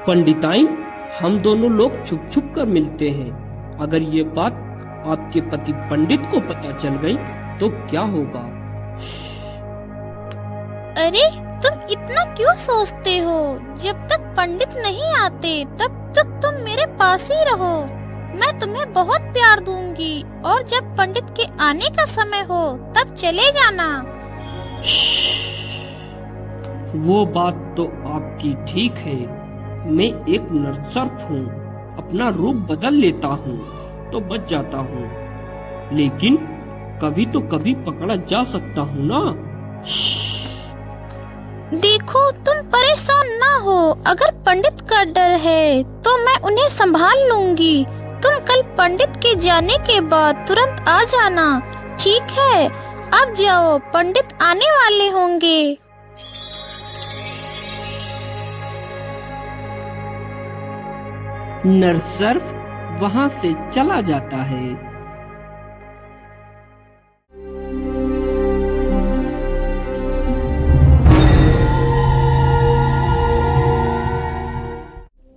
पंडिताइन, हम दोनों लोग छुप छुप कर मिलते हैं। अगर ये बात आपके पति पंडित को पता चल गई तो क्या होगा? अरे तुम इतना क्यों सोचते हो? जब तक पंडित नहीं आते तब तक तुम मेरे पास ही रहो। मैं तुम्हें बहुत प्यार दूंगी और जब पंडित के आने का समय हो तब चले जाना। वो बात तो आपकी ठीक है। मैं एक नरसर्प हूँ, अपना रूप बदल लेता हूँ तो बच जाता हूँ, लेकिन कभी तो कभी पकड़ा जा सकता हूँ ना। देखो तुम परेशान ना हो। अगर पंडित का डर है तो मैं उन्हें संभाल लूंगी। तुम कल पंडित के जाने के बाद तुरंत आ जाना, ठीक है? अब जाओ, पंडित आने वाले होंगे। नरसर्प वहाँ से चला जाता है।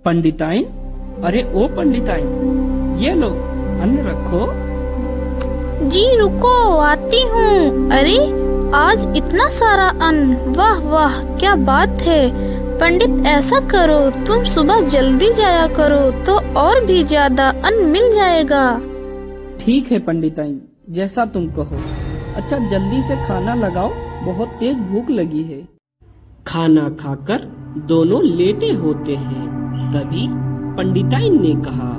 पंडिताइन, अरे ओ पंडिताइन, ये लो अन्न रखो। जी रुको, आती हूँ। अरे आज इतना सारा अन्न, वाह वाह क्या बात है। पंडित ऐसा करो, तुम सुबह जल्दी जाया करो तो और भी ज्यादा अन्न मिल जाएगा। ठीक है पंडिताइन, जैसा तुम कहो। अच्छा जल्दी से खाना लगाओ, बहुत तेज भूख लगी है। खाना खाकर दोनों लेटे होते हैं। तभी पंडिताइन ने कहा,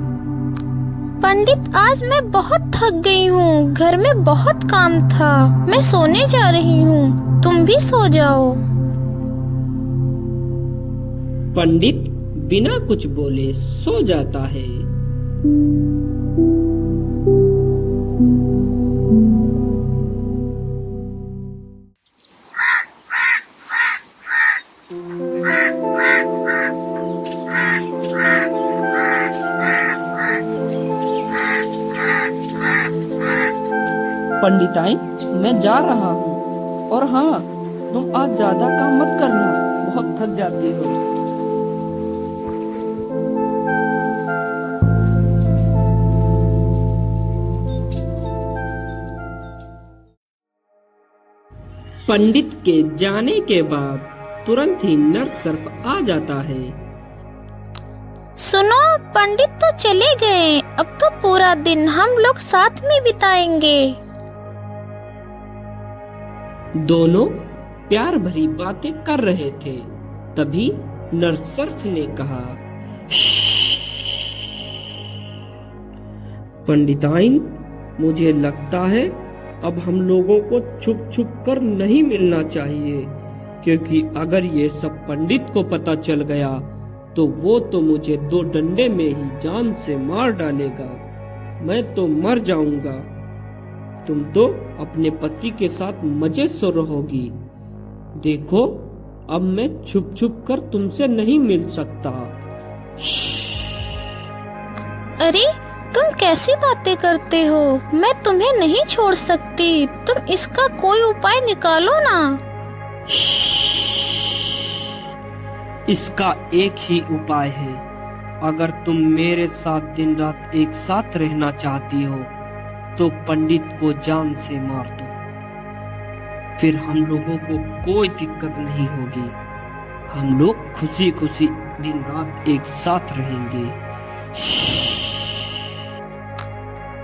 पंडित आज मैं बहुत थक गई हूँ, घर में बहुत काम था। मैं सोने जा रही हूँ, तुम भी सो जाओ। पंडित बिना कुछ बोले सो जाता है। पंडिताइन, मैं जा रहा हूँ। और हाँ, तुम आज ज्यादा काम मत करना, बहुत थक जाती हो। पंडित के जाने के बाद तुरंत ही नरसर्प आ जाता है। सुनो, पंडित तो चले गए, अब तो पूरा दिन हम लोग साथ में बिताएंगे। दोनों प्यार भरी बातें कर रहे थे। तभी नरसर्प ने कहा, पंडिताइन, मुझे लगता है अब हम लोगों को छुप छुप कर नहीं मिलना चाहिए, क्योंकि अगर ये सब पंडित को पता चल गया तो वो तो मुझे 2 डंडे में ही जान से मार डालेगा। मैं तो मर जाऊंगा। तुम तो अपने पति के साथ मजे से रहोगी। देखो, अब मैं छुप छुप कर तुमसे नहीं मिल सकता। अरे तुम कैसी बातें करते हो? मैं तुम्हें नहीं छोड़ सकती। तुम इसका कोई उपाय निकालो ना। इसका एक ही उपाय है। अगर तुम मेरे साथ दिन रात एक साथ रहना चाहती हो तो पंडित को जान से मार दो, फिर हम लोगों को कोई दिक्कत नहीं होगी। हम लोग खुशी खुशी दिन रात एक साथ रहेंगे।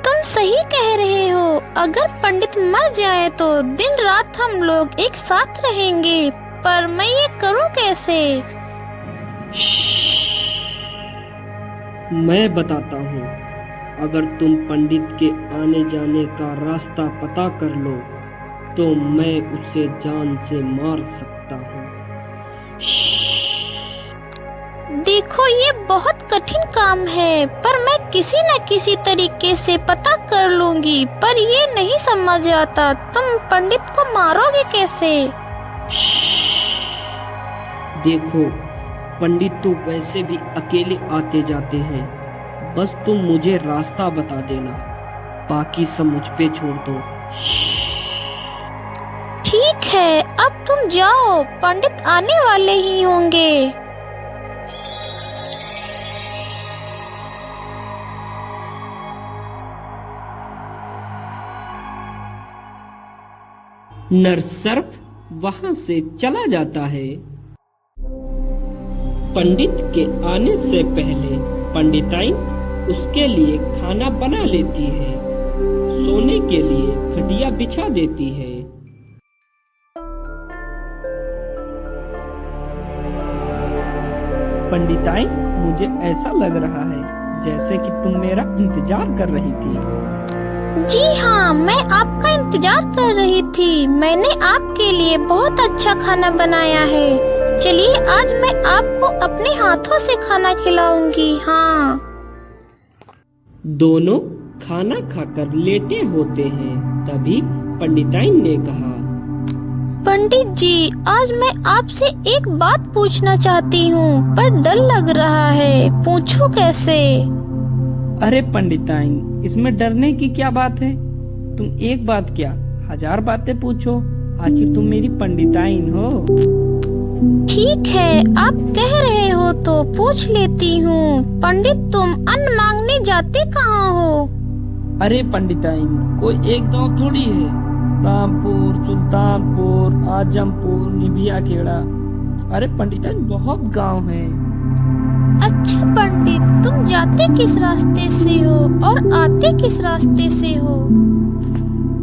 तुम सही कह रहे हो। अगर पंडित मर जाए तो दिन रात हम लोग एक साथ रहेंगे, पर मैं ये करूं कैसे? मैं बताता हूँ। अगर तुम पंडित के आने जाने का रास्ता पता कर लो तो मैं उसे जान से मार सकता हूँ। देखो ये बहुत कठिन काम है, पर मैं किसी न किसी तरीके से पता कर लूंगी। पर ये नहीं समझ आता, तुम पंडित को मारोगे कैसे? देखो, पंडित तो वैसे भी अकेले आते जाते हैं। बस तुम मुझे रास्ता बता देना, बाकी सब मुझ पे छोड़ दो। ठीक ठीक है, अब तुम जाओ, पंडित आने वाले ही होंगे। नरसर्प वहां से चला जाता है। पंडित के आने से पहले पंडिताइन उसके लिए खाना बना लेती है, सोने के लिए खटिया बिछा देती है। पंडिताइन, मुझे ऐसा लग रहा है जैसे कि तुम मेरा इंतजार कर रही थी। जी हाँ, मैं आपका इंतजार कर रही थी। मैंने आपके लिए बहुत अच्छा खाना बनाया है। चलिए, आज मैं आपको अपने हाथों से खाना खिलाऊंगी। हाँ। दोनों खाना खाकर लेटे होते हैं। तभी पंडिताइन ने कहा, पंडित जी, आज मैं आपसे एक बात पूछना चाहती हूँ, पर डर लग रहा है। पूछूं कैसे? अरे पंडिताइन, इसमें डरने की क्या बात है? तुम एक बात क्या 1000 बातें पूछो। आखिर तुम मेरी पंडिताइन हो। ठीक है, आप कह रहे हो तो पूछ लेती हूँ। पंडित, तुम अन्न मांगने जाते कहाँ हो? अरे पंडिताइन, कोई एक गांव थोड़ी है। रामपुर, सुल्तानपुर, आजमपुर, निभिया खेड़ा। अरे पंडिताइन, बहुत गांव हैं। अच्छा पंडित, तुम जाते किस रास्ते से हो और आते किस रास्ते से हो?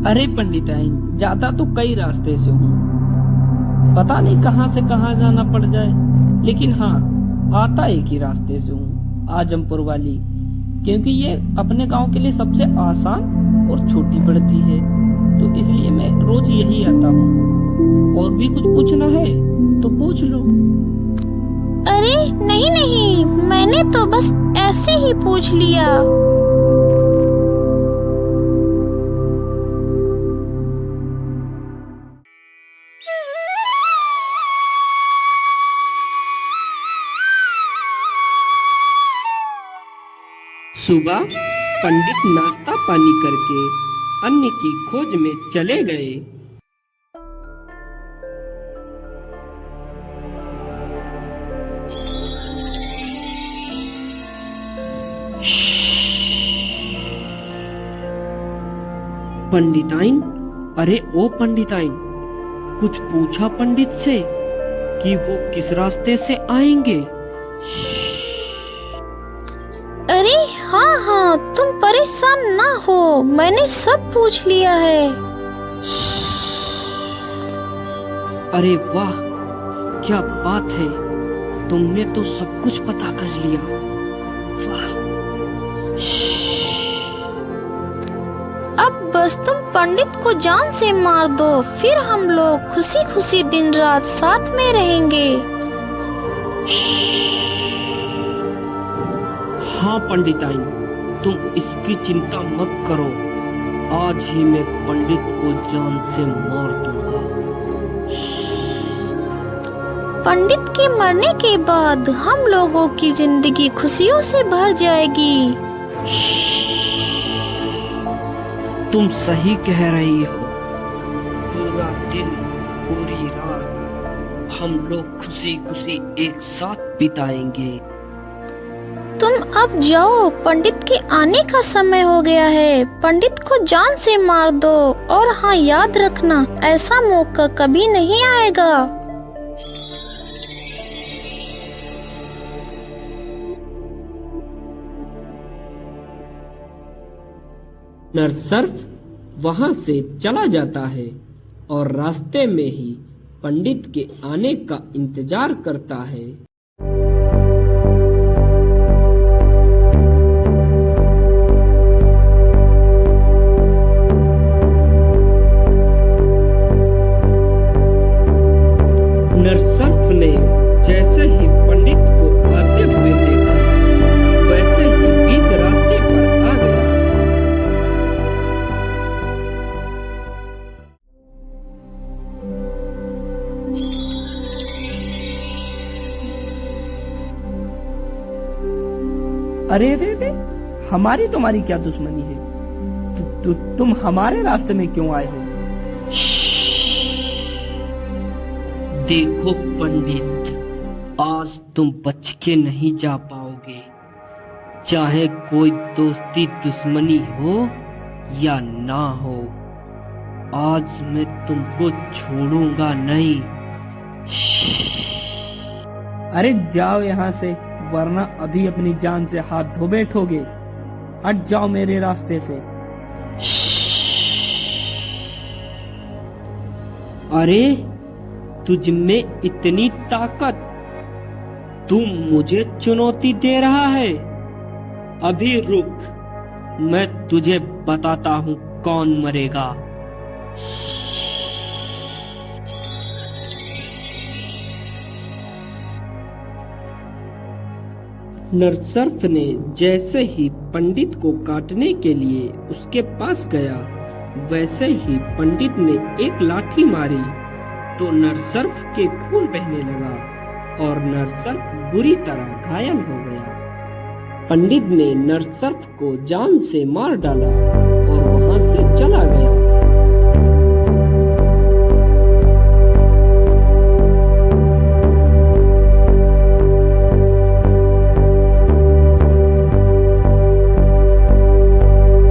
अरे पंडिताइन, जाता तो कई रास्ते से हूँ। पता नहीं कहाँ से कहाँ जाना पड़ जाए, लेकिन हाँ, आता एक ही रास्ते से हूँ, आजमपुर वाली। क्योंकि ये अपने गांव के लिए सबसे आसान और छोटी पड़ती है, तो इसलिए मैं रोज यही आता हूँ। और भी कुछ पूछना है तो पूछ लो। अरे नहीं नहीं, मैंने तो बस ऐसे ही पूछ लिया। सुबह पंडित नाश्ता पानी करके अन्न की खोज में चले गए। पंडिताइन, अरे ओ पंडिताइन, कुछ पूछा पंडित से कि वो किस रास्ते से आएंगे? अरे हाँ हाँ, तुम परेशान ना हो, मैंने सब पूछ लिया है। अरे वाह, क्या बात है, तुमने तो सब कुछ पता कर लिया। वाह। अब बस तुम पंडित को जान से मार दो, फिर हम लोग खुशी खुशी दिन रात साथ में रहेंगे। हाँ पंडिताइन, तुम इसकी चिंता मत करो। आज ही मैं पंडित को जान से मार दूंगा। पंडित के मरने के बाद हम लोगों की जिंदगी खुशियों से भर जाएगी। तुम सही कह रही हो। पूरा दिन, पूरी रात हम लोग खुशी खुशी एक साथ बिताएंगे। तुम अब जाओ, पंडित के आने का समय हो गया है। पंडित को जान से मार दो, और हाँ, याद रखना, ऐसा मौका कभी नहीं आएगा। नरसर्प वहां से चला जाता है और रास्ते में ही पंडित के आने का इंतजार करता है। नरसर्प ने जैसे ही पंडित को आते हुए देखा, वैसे ही बीच रास्ते पर आ गया। अरे रे रे, हमारी तुम्हारी क्या दुश्मनी है? तुम हमारे रास्ते में क्यों आए हो? देखो पंडित, आज तुम बच के नहीं जा पाओगे। चाहे कोई दोस्ती दुश्मनी हो या ना हो, आज मैं तुमको छोड़ूंगा नहीं। अरे जाओ यहाँ से, वरना अभी अपनी जान से हाथ धो बैठोगे। हट जाओ मेरे रास्ते से। अरे तुझ में इतनी ताकत, तू मुझे चुनौती दे रहा है? अभी रुक, मैं तुझे बताता हूँ कौन मरेगा। नरसर्प ने जैसे ही पंडित को काटने के लिए उसके पास गया, वैसे ही पंडित ने एक लाठी मारी तो नरसर्प के खून बहने लगा और नरसर्प बुरी तरह घायल हो गया। पंडित ने नरसर्प को जान से मार डाला और वहां से चला गया।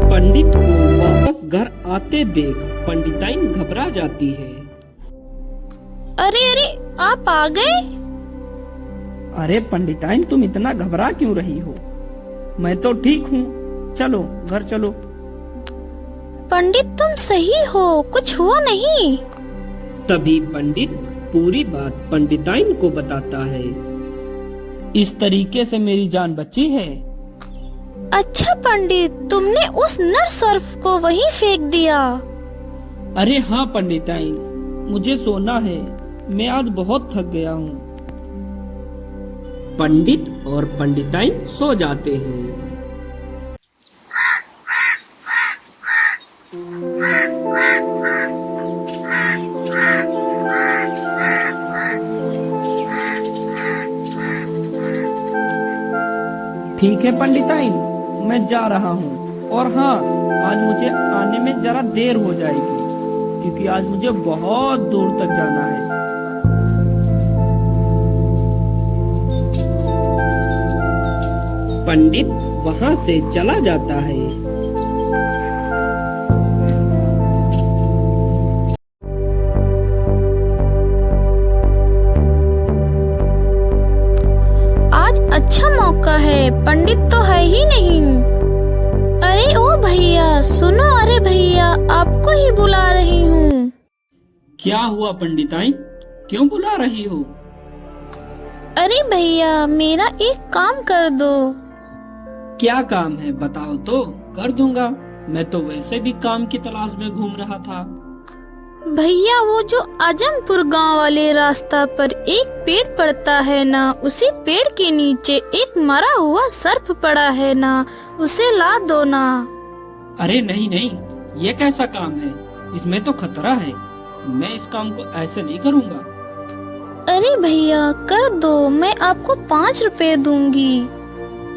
पंडित को वापस घर आते देख पंडिताइन घबरा जाती है। अरे अरे, आप आ गए? अरे पंडिताइन, तुम इतना घबरा क्यों रही हो? मैं तो ठीक हूँ, चलो घर चलो। पंडित तुम सही हो, कुछ हुआ नहीं? तभी पंडित पूरी बात पंडिताइन को बताता है। इस तरीके से मेरी जान बची है। अच्छा पंडित, तुमने उस नरसर्प को वहीं फेंक दिया? अरे हाँ पंडिताइन, मुझे सोना है, मैं आज बहुत थक गया हूँ। पंडित और पंडिताइन सो जाते हैं। ठीक है पंडिताइन, मैं जा रहा हूँ। और हाँ, आज मुझे आने में जरा देर हो जाएगी, क्योंकि आज मुझे बहुत दूर तक जाना है। पंडित वहां से चला जाता है। आज अच्छा मौका है, पंडित तो है ही नहीं। अरे ओ भैया सुनो, अरे भैया आपको ही बुला रही हूँ। क्या हुआ पंडिताइन, क्यों बुला रही हो? अरे भैया मेरा एक काम कर दो। क्या काम है बताओ तो, कर दूंगा। मैं तो वैसे भी काम की तलाश में घूम रहा था। भैया वो जो आजमपुर गांव वाले रास्ता पर एक पेड़ पड़ता है ना, उसी पेड़ के नीचे एक मरा हुआ सर्प पड़ा है ना, उसे ला दो ना। अरे नहीं नहीं, ये कैसा काम है? इसमें तो खतरा है। मैं इस काम को ऐसे नहीं करूँगा। अरे भैया कर दो, मैं आपको 5 रुपए दूंगी।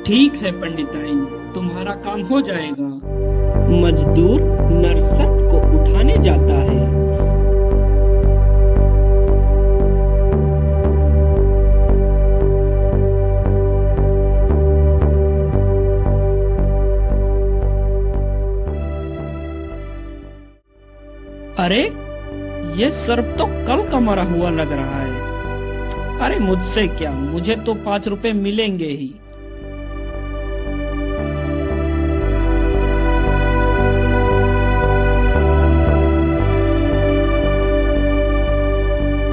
ठीक है पंडिताइन, तुम्हारा काम हो जाएगा। मजदूर नरसर्प को उठाने जाता है। अरे ये सर्प तो कल का मरा हुआ लग रहा है। अरे मुझसे क्या, मुझे तो 5 रुपए मिलेंगे ही।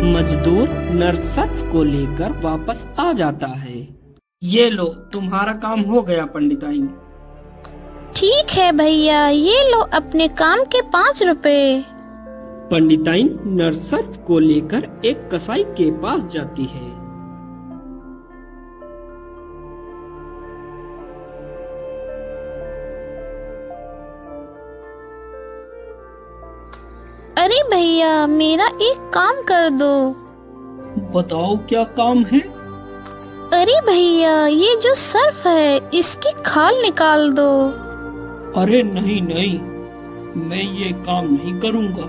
मजदूर नरसर्प को लेकर वापस आ जाता है। ये लो, तुम्हारा काम हो गया पंडिताइन। ठीक है भैया, ये लो अपने काम के 5 रुपए। पंडिताइन नरसर्प को लेकर एक कसाई के पास जाती है। अरे भैया मेरा एक काम कर दो। बताओ क्या काम है? अरे भैया ये जो सर्फ है इसकी खाल निकाल दो। अरे नहीं नहीं, मैं ये काम नहीं करूँगा।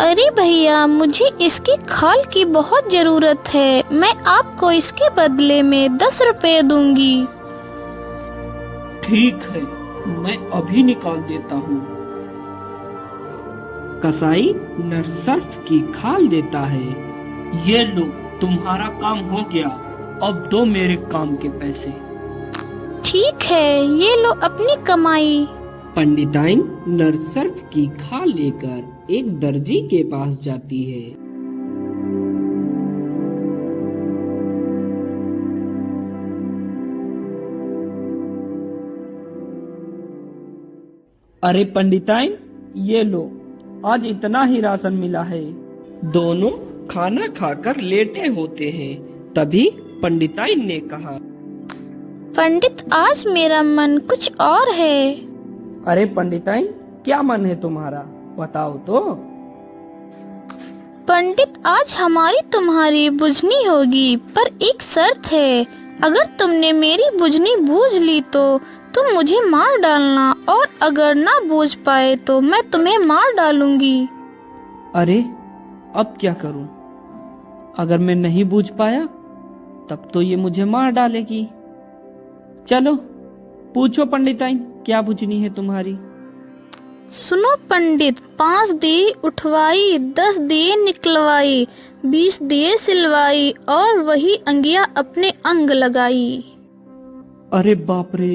अरे भैया, मुझे इसकी खाल की बहुत जरूरत है। मैं आपको इसके बदले में 10 रुपए दूंगी। ठीक है, मैं अभी निकाल देता हूँ। कसाई नरसर्फ की खाल देता है। ये लो, तुम्हारा काम हो गया। अब दो मेरे काम के पैसे। ठीक है, ये लो अपनी कमाई। पंडिताइन नरसर्फ की खाल लेकर एक दर्जी के पास जाती है। अरे पंडिताइन, ये लो, आज इतना ही राशन मिला है। दोनों खाना खाकर लेटे होते हैं। तभी पंडिताइन ने कहा, पंडित, आज मेरा मन कुछ और है। अरे पंडिताइन, क्या मन है तुम्हारा, बताओ तो। पंडित, आज हमारी तुम्हारी बुझनी होगी, पर एक शर्त है। अगर तुमने मेरी बुझनी बूझ ली तो तुम मुझे मार डालना, और अगर ना बूझ पाए तो मैं तुम्हें मार डालूंगी। अरे अब क्या करूं? अगर मैं नहीं बूझ पाया तब तो ये मुझे मार डालेगी। चलो पूछो पंडिताइन, क्या बुझनी है तुम्हारी? सुनो पंडित, 5 दिए उठवाई, 10 दिए निकलवाई, 20 दिए सिलवाई, और वही अंगिया अपने अंग लगाई। अरे बाप रे,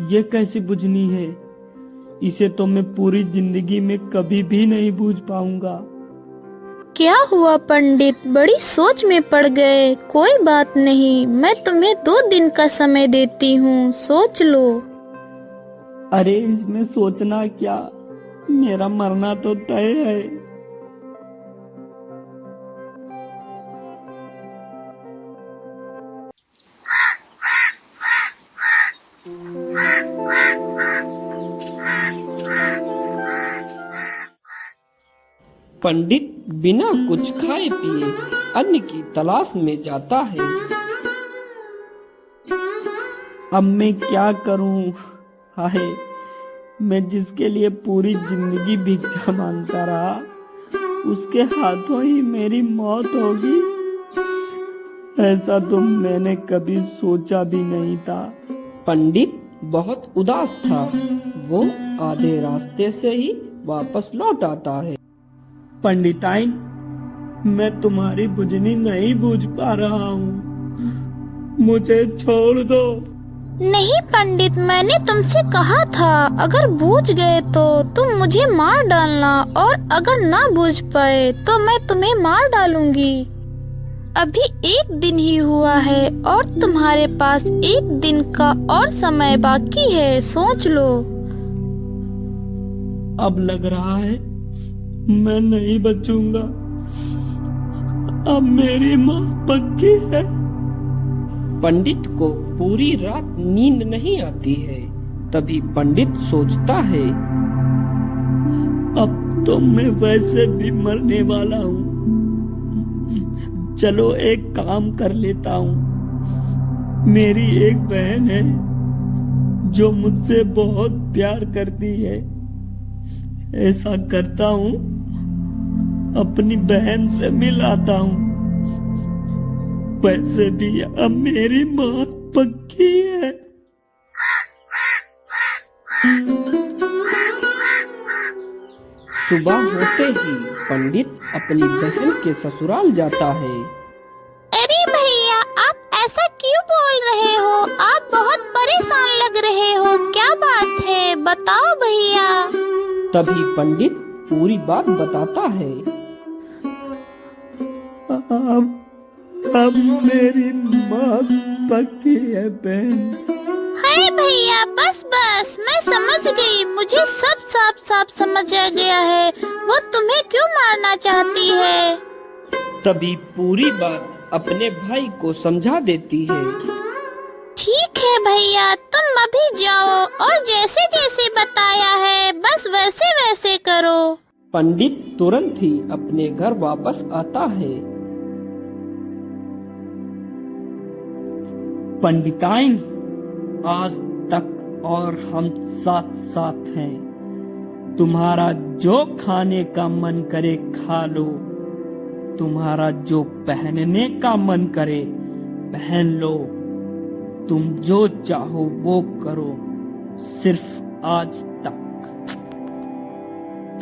ये कैसी बुझनी है? इसे तो मैं पूरी जिंदगी में कभी भी नहीं बूझ पाऊंगा। क्या हुआ पंडित, बड़ी सोच में पड़ गए? कोई बात नहीं, मैं तुम्हें 2 दिन का समय देती हूँ, सोच लो। अरे इसमें सोचना क्या, मेरा मरना तो तय है। पंडित बिना कुछ खाए पिए अन्न की तलाश में जाता है। अब मैं क्या करूं? हाय, मैं जिसके लिए पूरी जिंदगी भिक्षा मांगता रहा, उसके हाथों ही मेरी मौत होगी। ऐसा तो मैंने कभी सोचा भी नहीं था। पंडित बहुत उदास था। वो आधे रास्ते से ही वापस लौट आता है। पंडिताइन, मैं तुम्हारी बुझनी नहीं बूझ पा रहा हूँ, मुझे छोड़ दो। नहीं पंडित, मैंने तुमसे कहा था, अगर बूझ गए तो तुम मुझे मार डालना, और अगर ना बूझ पाए तो मैं तुम्हें मार डालूंगी। अभी 1 दिन ही हुआ है, और तुम्हारे पास 1 दिन का और समय बाकी है, सोच लो। अब लग रहा है मैं नहीं बचूंगा। अब मेरी माँ पक्की है। पंडित को पूरी रात नींद नहीं आती है। तभी पंडित सोचता है, अब तो मैं वैसे भी मरने वाला हूँ। चलो एक काम कर लेता हूँ। मेरी एक बहन है जो मुझसे बहुत प्यार करती है। ऐसा करता हूँ, अपनी बहन से मिलाता हूँ। वैसे भी अब मेरी मौत पक्की है। सुबह होते ही पंडित अपनी बहन के ससुराल जाता है। अरे भैया, आप ऐसा क्यों बोल रहे हो? आप बहुत परेशान लग रहे हो, क्या बात है, बताओ भैया। तभी पंडित पूरी बात बताता है। अब मेरी मौत पक्की है बहन। हाय भैया, बस बस, मैं समझ गई, मुझे सब साफ साफ समझ आ गया है। वो तुम्हें क्यों मारना चाहती है। तभी पूरी बात अपने भाई को समझा देती है। ठीक है भैया, तुम अभी जाओ, और जैसे जैसे बताया है बस वैसे वैसे करो। पंडित तुरंत ही अपने घर वापस आता है। पंडिताइन, आज तक और हम साथ साथ हैं। तुम्हारा जो खाने का मन करे खा लो, तुम्हारा जो पहनने का मन करे पहन लो, तुम जो चाहो वो करो, सिर्फ आज तक।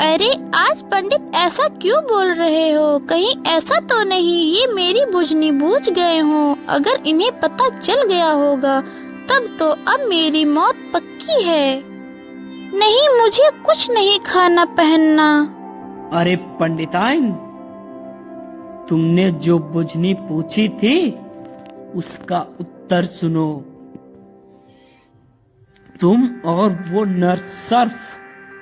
अरे आज पंडित ऐसा क्यों बोल रहे हो? कहीं ऐसा तो नहीं ये मेरी बुझनी बूझ गए हो? अगर इन्हें पता चल गया होगा तब तो अब मेरी मौत पक्की है। नहीं, मुझे कुछ नहीं खाना पहनना। अरे पंडिताइन, तुमने जो बुझनी पूछी थी उसका उत्तर सुनो। तुम और वो नरसर्फ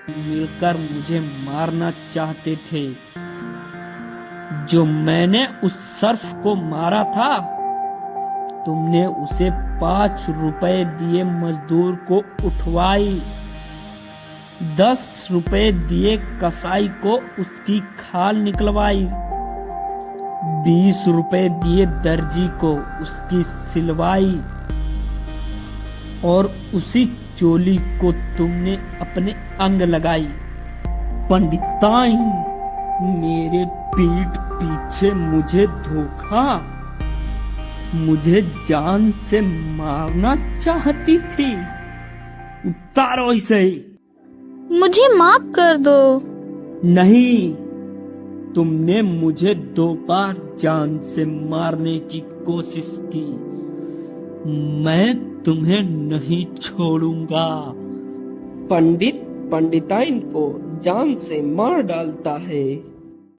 मिलकर मुझे मारना चाहते थे। जो मैंने उस सर्फ को मारा था, तुमने उसे 5 रुपए दिए मजदूर को उठवाई, 10 रुपए दिए कसाई को उसकी खाल निकलवाई, 20 रुपए दिए दर्जी को उसकी सिलवाई, और उसी चोली को तुमने अपने अंग लगाई। पंडिताइन, मेरे पीठ पीछे मुझे धोखा, मुझे जान से मारना चाहती थी। उतारो इसे। मुझे माफ कर दो। नहीं, तुमने मुझे 2 बार जान से मारने की कोशिश की, मैं तुम्हें नहीं छोड़ूंगा। पंडित पंडिताइन को जान से मार डालता है।